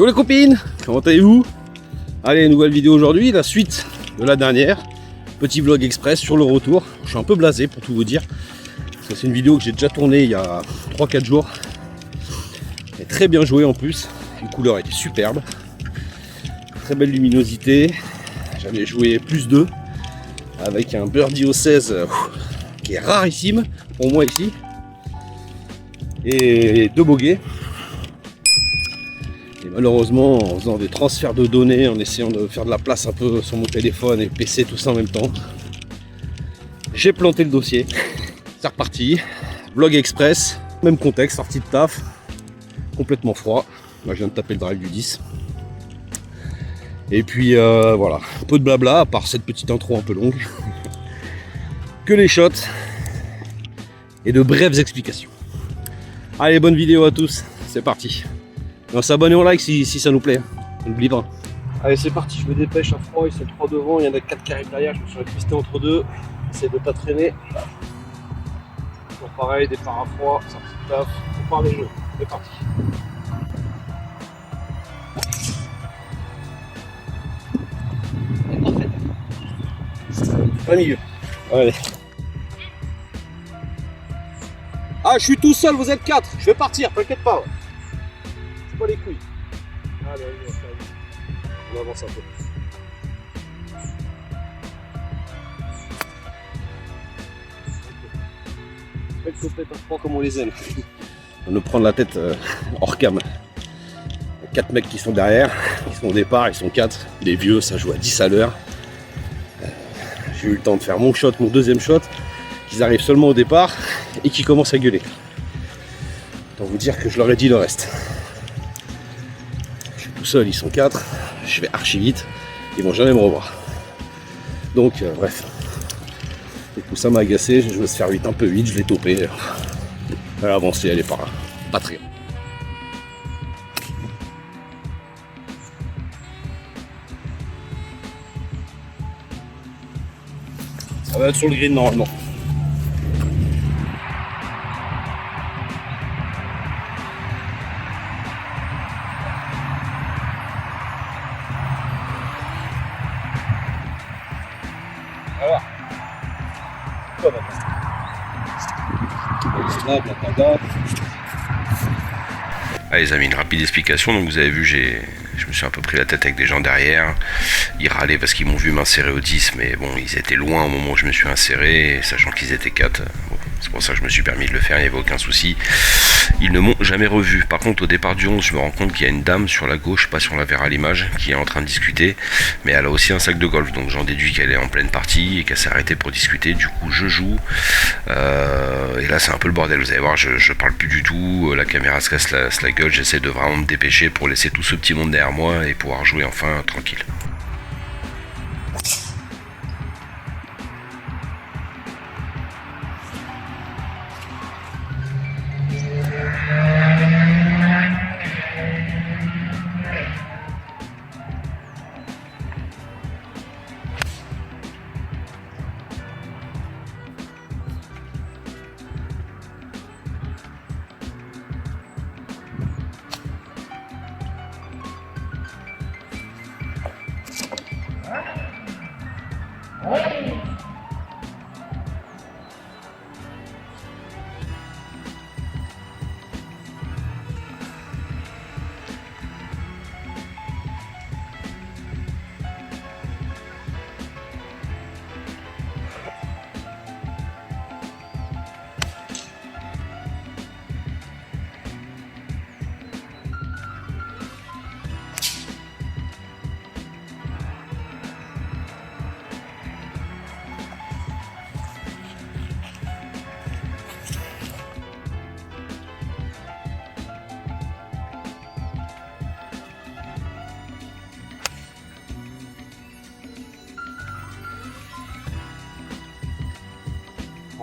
Yo les copines, comment allez-vous? Allez, nouvelle vidéo aujourd'hui, la suite de la dernière. Petit vlog express sur le retour. Je suis un peu blasé pour tout vous dire. Parce que c'est une vidéo que j'ai déjà tournée il y a 3-4 jours. Elle est très bien jouée en plus. Les couleurs étaient superbes. Très belle luminosité. J'avais joué plus 2 avec un birdie au 16 qui est rarissime pour moi ici. Et 2 bogeys. Et malheureusement, en faisant des transferts de données, en essayant de faire de la place un peu sur mon téléphone et PC, tout ça en même temps, j'ai planté le dossier. C'est reparti. Vlog express, même contexte, sortie de taf, complètement froid. Moi, je viens de taper le drive du 10. Et puis voilà, un peu de blabla, à part cette petite intro un peu longue. Que les shots et de brèves explications. Allez, bonne vidéo à tous, c'est parti. On s'abonne et on like si ça nous plaît, n'oublie pas. Allez, c'est parti, je me dépêche à froid, ils sont 3 devant, il y en a 4 qui arrivent derrière, je me suis incrusté entre deux, j'essaie de pas traîner. Toujours pareil, départ à froid, sortie de taf, on part les jeux, c'est parti. Parfait. Pas milieu. Allez. Ah, je suis tout seul, vous êtes 4, je vais partir, t'inquiète pas. C'est pas les couilles. Allez, on avance un peu. Faites complète à froid comme on les aime. On nous prendre la tête hors cam. 4 mecs qui sont derrière, qui sont au départ, ils sont 4. Les vieux, ça joue à 10 à l'heure. J'ai eu le temps de faire mon shot, mon deuxième shot, qu'ils arrivent seulement au départ et qui commencent à gueuler. Autant vous dire que je leur ai dit le reste. Je suis tout seul, ils sont 4, je vais archi vite, ils vont jamais me revoir. Donc bref. Et tout ça m'a agacé, je me suis fait vite un peu vite, je l'ai topé. Elle a avancé, elle est par là. Pas très bien. Ça va être sur le green normalement. Voilà. Allez les amis, une rapide explication. Donc vous avez vu, je me suis un peu pris la tête avec des gens derrière. Ils râlaient parce qu'ils m'ont vu m'insérer au 10, mais bon, ils étaient loin au moment où je me suis inséré, et sachant qu'ils étaient 4. Bon, c'est pour ça que je me suis permis de le faire, il n'y avait aucun souci. Ils ne m'ont jamais revu. Par contre, au départ du 11, je me rends compte qu'il y a une dame sur la gauche, pas sur la verra à l'image, qui est en train de discuter, mais elle a aussi un sac de golf, donc j'en déduis qu'elle est en pleine partie et qu'elle s'est arrêtée pour discuter. Du coup, je joue, et là c'est un peu le bordel, vous allez voir, je parle plus du tout, la caméra se casse la gueule, j'essaie de vraiment me dépêcher pour laisser tout ce petit monde derrière moi et pouvoir jouer enfin tranquille.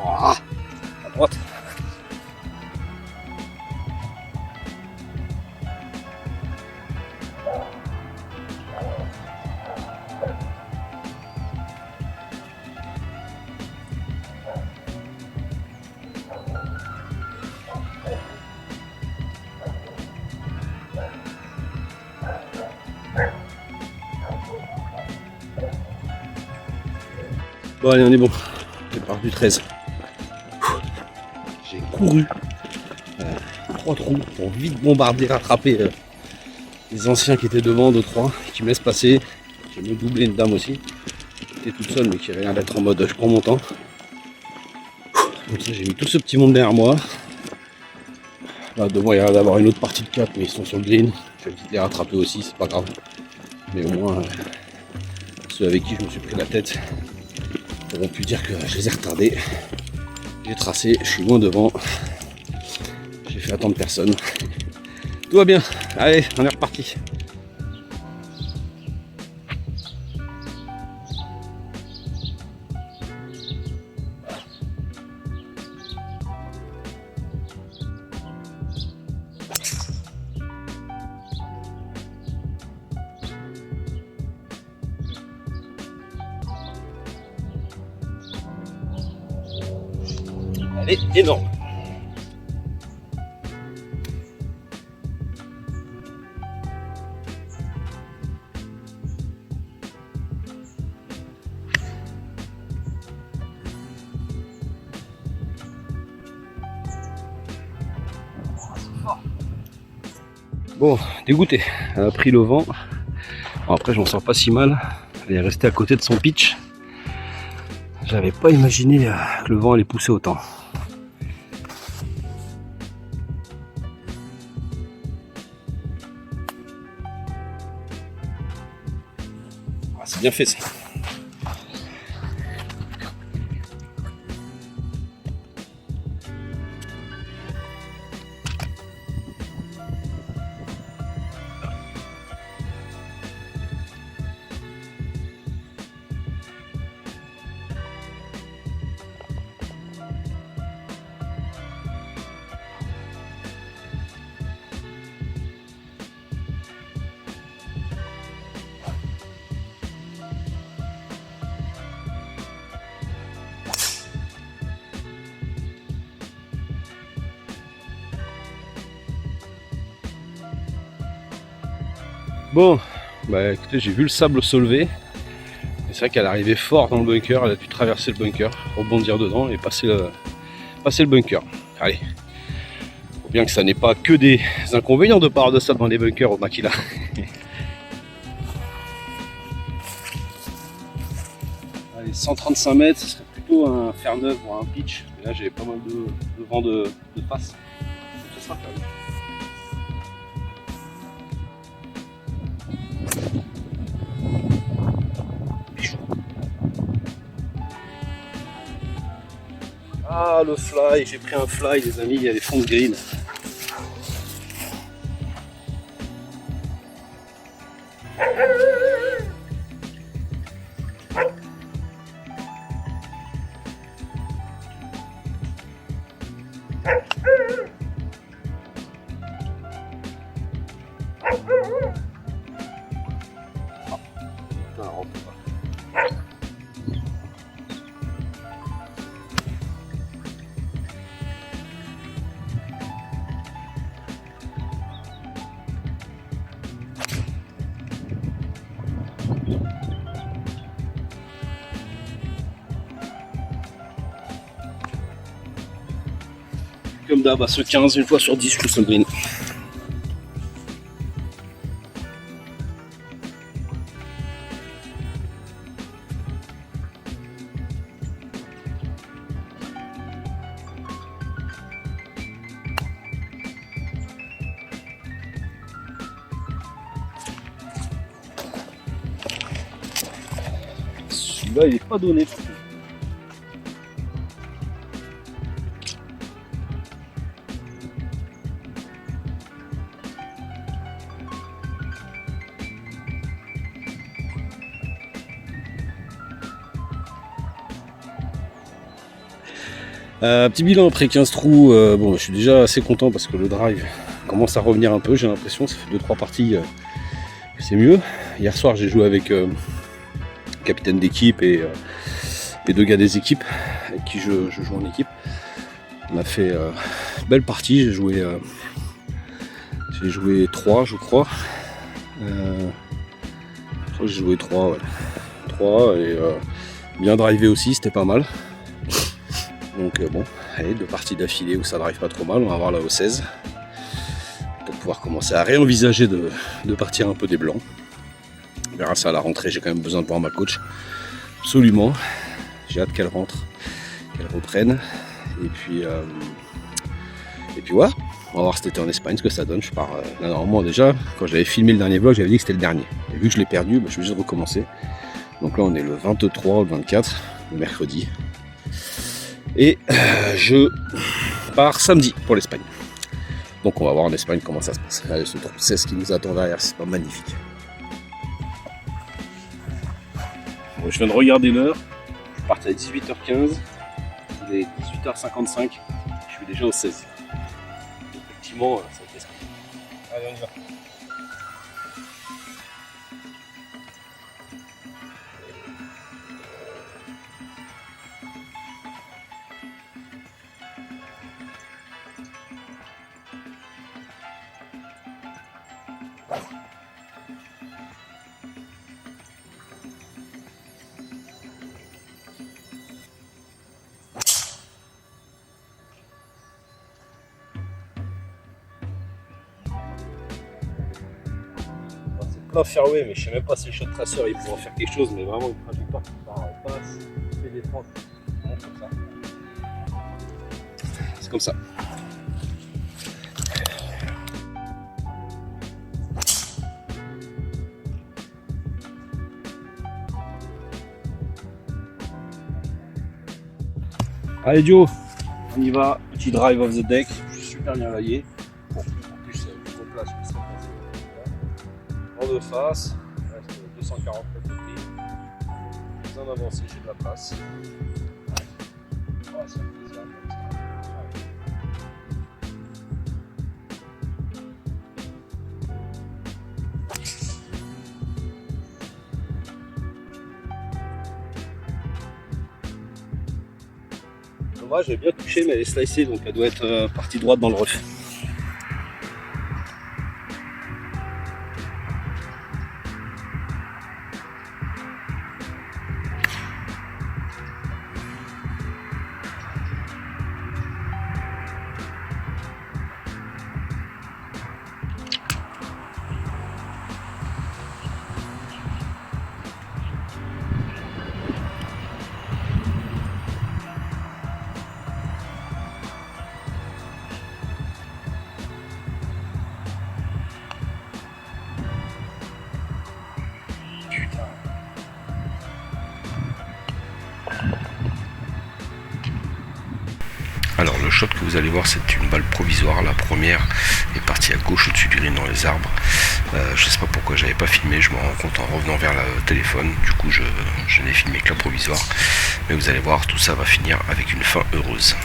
Ah, à droite. Bon allez, on est bon. J'ai perdu 13. J'ai couru 3 trous pour vite bombarder, rattraper les anciens qui étaient devant, 2-3, qui me laissent passer. J'ai me doublé une dame aussi, qui était toute seule mais qui avait l'air d'être en mode je prends mon temps. Comme ça j'ai mis tout ce petit monde derrière moi. Là devant il y a l'air d'avoir une autre partie de 4 mais ils sont sur le green. Je vais vite les rattraper aussi, c'est pas grave. Mais au moins ceux avec qui je me suis pris la tête auront pu dire que je les ai retardés. J'ai tracé, je suis loin devant. J'ai fait attendre personne. Tout va bien. Allez, on est reparti. Elle est énorme. Bon, dégoûté, elle a pris le vent. Bon, après je m'en sors pas si mal. Elle est restée à côté de son pitch. J'avais pas imaginé que le vent allait pousser autant. Ah, c'est bien fait ça. Bon, bah écoutez, j'ai vu le sable se lever. C'est vrai qu'elle arrivait fort dans le bunker, elle a dû traverser le bunker, rebondir dedans et passer le bunker. Allez, faut bien que ça n'ait pas que des inconvénients de part de ça dans les bunkers au maquila. Allez, 135 mètres, ce serait plutôt un fer neuf ou un pitch. Et là j'ai pas mal de vent de face. Ça sera fermé. Ah le fly, j'ai pris un fly les amis, il y a les fonds de green. Comme d'hab, à ce 15, une fois sur 10, je pousse le green. Celui-là, il n'est pas donné. Petit bilan après 15 trous, bon, je suis déjà assez content parce que le drive commence à revenir un peu, j'ai l'impression, ça fait 2-3 parties que c'est mieux. Hier soir j'ai joué avec capitaine d'équipe et 2 gars des équipes avec qui je joue en équipe. On a fait belle partie, j'ai joué 3 je crois. Je crois que j'ai joué 3, ouais. 3 et Bien drivé aussi, c'était pas mal. Donc bon, allez, 2 parties d'affilée où ça drive pas trop mal, on va voir là au 16. Pour pouvoir commencer à réenvisager de partir un peu des blancs. On verra ça à la rentrée, j'ai quand même besoin de voir ma coach. Absolument. J'ai hâte qu'elle rentre, qu'elle reprenne. Et puis voilà, on va voir cet été en Espagne ce que ça donne. Je pars normalement déjà, quand j'avais filmé le dernier vlog, j'avais dit que c'était le dernier. Et vu que je l'ai perdu, je vais juste recommencer. Donc là on est le 23 ou le 24, le mercredi. Et je pars samedi pour l'Espagne. Donc on va voir en Espagne comment ça se passe. Allez, ce trou 16 qui nous attend derrière, c'est pas magnifique. Bon, je viens de regarder l'heure. Je pars à 18h15. Il est 18h55. Je suis déjà au 16. Effectivement, ça va être ça. Allez, on y va. Plein fairway, mais je sais même pas si le shot tracer il pourra faire quelque chose, mais vraiment une trajectoire qui part passe, fait des 30, comme ça. C'est comme ça. Allez Joe, on y va, petit drive off the deck, je suis super bien laillé. Bon, en plus je replace, je serai passé. De face, il reste 240 mètres de prix. Plus en avancée, j'ai de la place. Oh, c'est un plaisir. Dommage, j'ai bien touché, mais elle est slicée, donc elle doit être partie droite dans le rough. Alors le shot que vous allez voir, c'est une balle provisoire. La première est partie à gauche au-dessus du green dans les arbres. Je sais pas pourquoi j'avais pas filmé, je me rends compte en revenant vers le téléphone. Du coup je n'ai filmé que la provisoire. Mais vous allez voir, tout ça va finir avec une fin heureuse.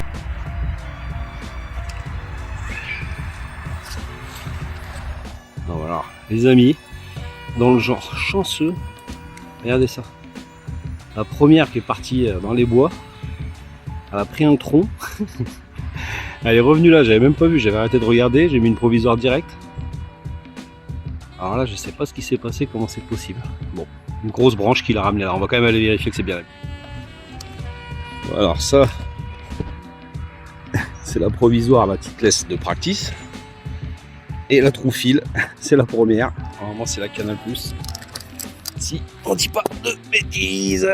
Voilà, les amis, dans le genre chanceux, regardez ça. La première qui est partie dans les bois, elle a pris un tronc. Elle est revenue là, j'avais même pas vu, j'avais arrêté de regarder, j'ai mis une provisoire directe. Alors là, je sais pas ce qui s'est passé, comment c'est possible. Bon, une grosse branche qui l'a ramené là, on va quand même aller vérifier que c'est bien. Alors ça, c'est la provisoire, la petite laisse de practice. Et la trou fil, c'est la première. Normalement, c'est la Canal+. Si on dit pas de bêtises.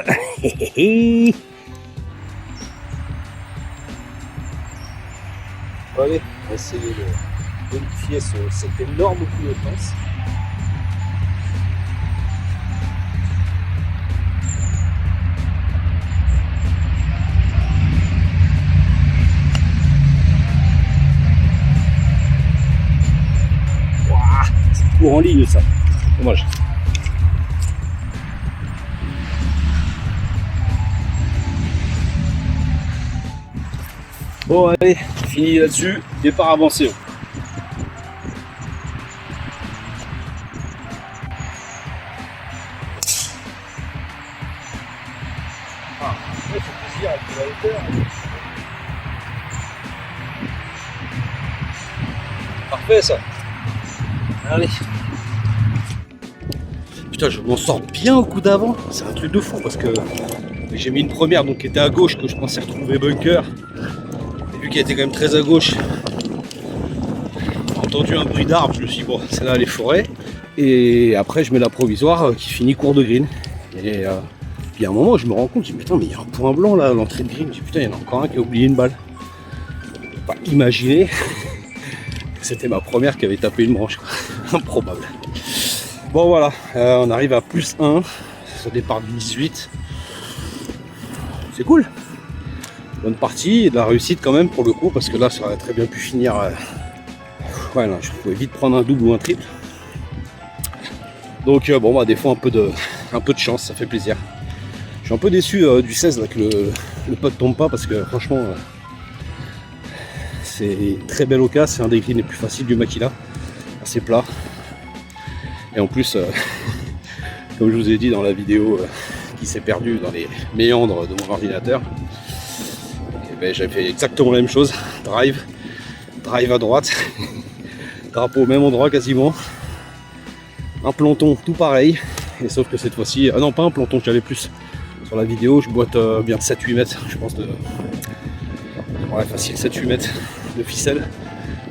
Allez, on va essayer de modifier cet énorme coup de pince. C'est toujours en ligne ça. Dommage. Bon allez, fini là-dessus, départ avancé. Ah, ouais, c'est plaisir avec la hauteur. Parfait ça. Allez. Putain, je m'en sors bien au coup d'avant. C'est un truc de fou parce que J'ai mis une première donc qui était à gauche, que je pensais retrouver bunker. Et vu qu'elle était quand même très à gauche, j'ai entendu un bruit d'arbre, je me suis dit bon, c'est là les forêts. Et après je mets la provisoire qui finit cours de green. Et puis à un moment je me rends compte, je dis putain mais il y a un point blanc là à l'entrée de green, je dis putain il y en a encore un qui a oublié une balle. Pas imaginer que c'était ma première qui avait tapé une branche, quoi. Improbable. Bon voilà, on arrive à plus 1 sur départ de 18. C'est cool. Bonne partie et de la réussite quand même pour le coup, parce que là ça aurait très bien pu finir. Ouais, non, je pouvais vite prendre un double ou un triple. Donc bon bah des fois un peu de chance, ça fait plaisir. Je suis un peu déçu du 16 là, que le putt tombe pas, parce que franchement c'est une très belle occasion, c'est un des greens les plus faciles du Makila, assez plat. Et en plus comme je vous ai dit dans la vidéo qui s'est perdue dans les méandres de mon ordinateur, ben, j'avais fait exactement la même chose, drive à droite, drapeau au même endroit quasiment, un planton tout pareil, et sauf que cette fois-ci, ah non pas un planton, j'avais plus sur la vidéo, je boite bien 7-8 mètres, je pense, de ouais, facile 7-8 mètres de ficelle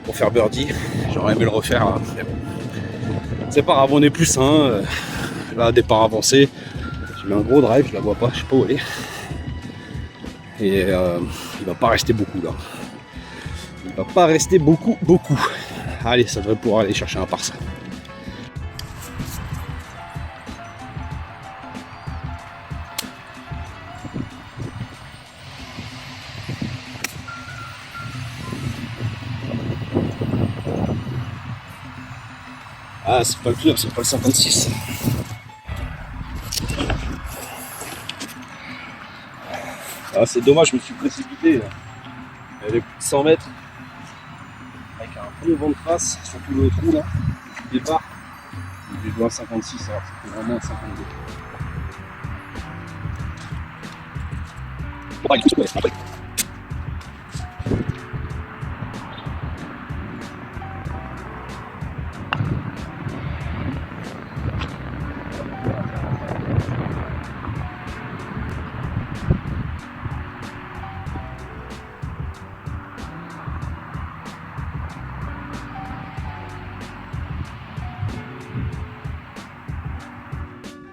pour faire birdie. J'aurais aimé le refaire, hein, mais bon. C'est pas grave, on est plus 1, là départ avancé, j'ai mis un gros drive, je la vois pas, je sais pas où elle est. Et il va pas rester beaucoup là. Il va pas rester beaucoup. Allez, ça devrait pouvoir aller chercher un par ça. Ah, c'est pas le pire, c'est pas le 56. Ah, c'est dommage, je me suis précipité là. Il y avait plus de 100 mètres. Avec un bon vent de face, surtout le trou là, du départ. J'ai joué un 56, alors c'était vraiment un 52.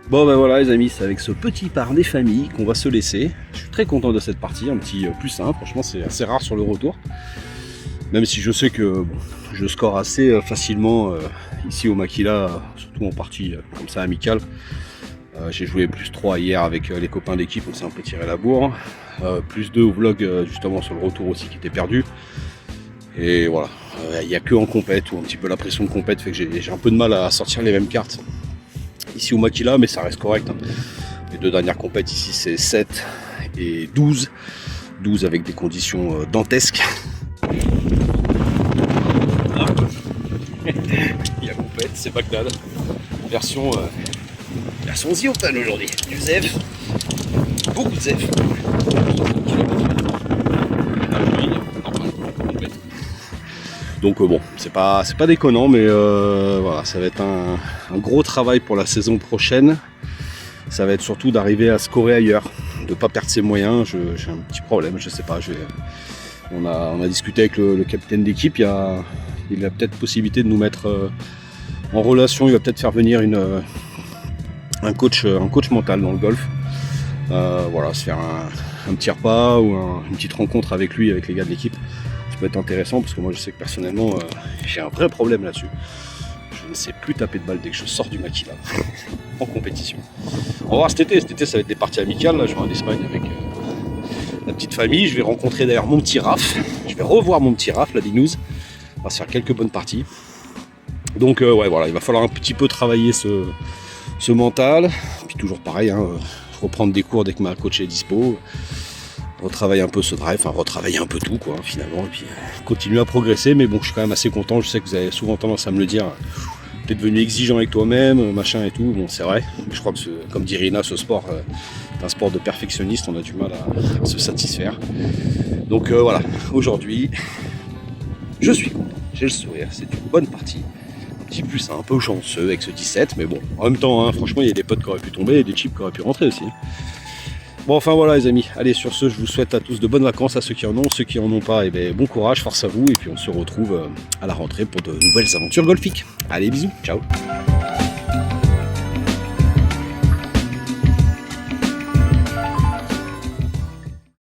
Bon ben voilà les amis, c'est avec ce petit par des familles qu'on va se laisser. Je suis très content de cette partie, un petit plus 1, franchement c'est assez rare sur le retour. Même si je sais que bon, je score assez facilement ici au Makila, surtout en partie comme ça amicale. J'ai joué plus 3 hier avec les copains d'équipe, on s'est un peu tiré la bourre. Plus 2 au vlog justement sur le retour aussi qui était perdu. Et voilà, il n'y a que en compète ou un petit peu la pression de compète fait que j'ai un peu de mal à sortir les mêmes cartes ici au Makila, mais ça reste correct, hein. Les 2 dernières compètes ici c'est 7 et 12 avec des conditions dantesques. Il y a compète, c'est Bagdad, version Ziopan aujourd'hui, du Zef, beaucoup de Zef. Donc bon, c'est pas déconnant, mais voilà, ça va être un gros travail pour la saison prochaine. Ça va être surtout d'arriver à scorer ailleurs, de ne pas perdre ses moyens. J'ai un petit problème, je sais pas. On a discuté avec le capitaine d'équipe, il a peut-être possibilité de nous mettre en relation, il va peut-être faire venir un coach mental dans le golf. Voilà, se faire un petit repas ou une petite rencontre avec lui, avec les gars de l'équipe. Ça peut être intéressant parce que moi je sais que personnellement j'ai un vrai problème là-dessus. Je ne sais plus taper de balle dès que je sors du Makila en compétition. On va voir cet été ça va être des parties amicales, là je vais en Espagne avec la petite famille, je vais rencontrer d'ailleurs mon petit Raph, je vais revoir mon petit Raph, la Dinouse, on va se faire quelques bonnes parties. Donc ouais voilà, il va falloir un petit peu travailler ce mental, puis toujours pareil, hein, reprendre des cours dès que ma coach est dispo. Retravailler un peu ce drive, enfin retravailler un peu tout quoi finalement, et puis continuer à progresser, mais bon je suis quand même assez content, je sais que vous avez souvent tendance à me le dire, t'es devenu exigeant avec toi-même, machin et tout, bon c'est vrai, je crois que comme dit Rina, ce sport est un sport de perfectionniste, on a du mal à se satisfaire, donc voilà, aujourd'hui je suis content, j'ai le sourire, c'est une bonne partie, un petit plus un peu chanceux avec ce 17, mais bon, en même temps, hein, franchement il y a des potes qui auraient pu tomber et des chips qui auraient pu rentrer aussi. Bon, enfin voilà les amis, allez sur ce, je vous souhaite à tous de bonnes vacances, à ceux qui en ont, ceux qui en ont pas, et ben bon courage, force à vous, et puis on se retrouve à la rentrée pour de nouvelles aventures golfiques. Allez, bisous, ciao.